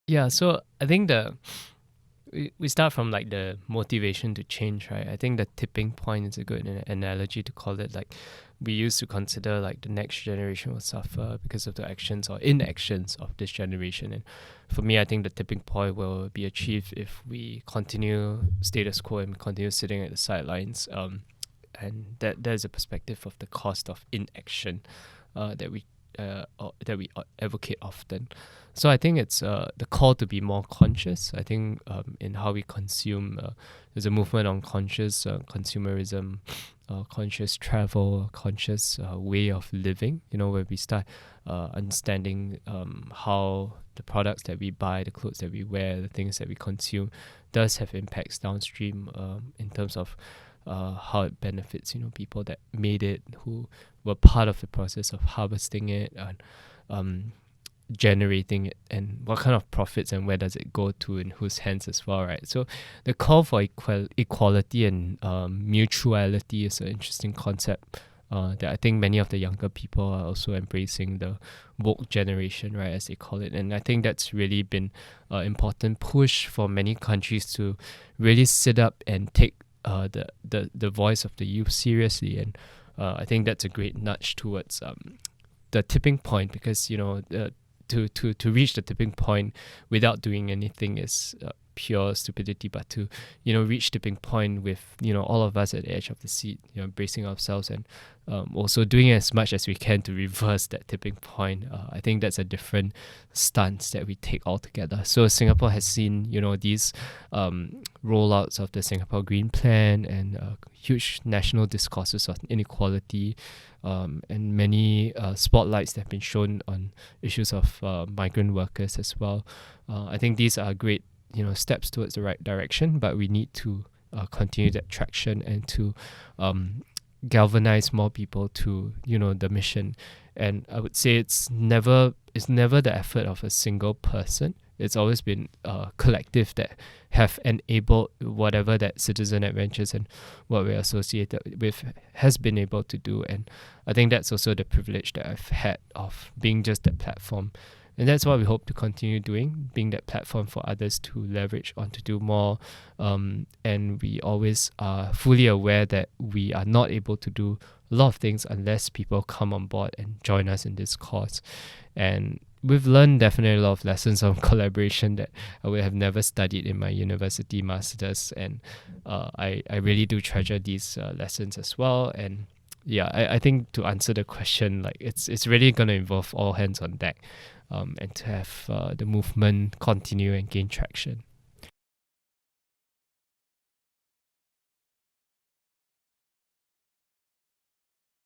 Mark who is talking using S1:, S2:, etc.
S1: Yeah, so I think we start from like the motivation to change, right? I think the tipping point is a good analogy to call it. Like we used to consider like the next generation will suffer because of the actions or inactions of this generation. And for me, I think the tipping point will be achieved if we continue status quo and continue sitting at the sidelines. And there's a perspective of the cost of inaction that we advocate often. So I think it's the call to be more conscious. I think in how we consume, there's a movement on conscious consumerism, conscious travel, conscious way of living. Where we start understanding how the products that we buy, the clothes that we wear, the things that we consume, does have impacts downstream in terms of how it benefits people that made it, who were part of the process of harvesting it and generating it, and what kind of profits and where does it go to, in whose hands as well, right? So the call for equality and mutuality is an interesting concept that I think many of the younger people are also embracing, the woke generation, right, as they call it. And I think that's really been an important push for many countries to really sit up and take the voice of the youth seriously. And I think that's a great nudge towards the tipping point, because to reach the tipping point without doing anything is pure stupidity. But to reach tipping point with all of us at the edge of the seat, bracing ourselves, and also doing as much as we can to reverse that tipping point. I think that's a different stance that we take altogether. So Singapore has seen these rollouts of the Singapore Green Plan and huge national discourses on inequality, and many spotlights that have been shown on issues of migrant workers as well. I think these are great steps towards the right direction, but we need to continue that traction and to galvanize more people to the mission. And I would say it's never the effort of a single person. It's always been a collective that have enabled whatever that Citizen Adventures and what we're associated with has been able to do. And I think that's also the privilege that I've had of being just that platform. And that's what we hope to continue doing, being that platform for others to leverage on to do more. And we always are fully aware that we are not able to do a lot of things unless people come on board and join us in this cause. And we've learned definitely a lot of lessons on collaboration that I would have never studied in my university masters. And I really do treasure these lessons as well. And yeah, I think to answer the question, like it's really going to involve all hands on deck, and to have the movement continue and gain traction.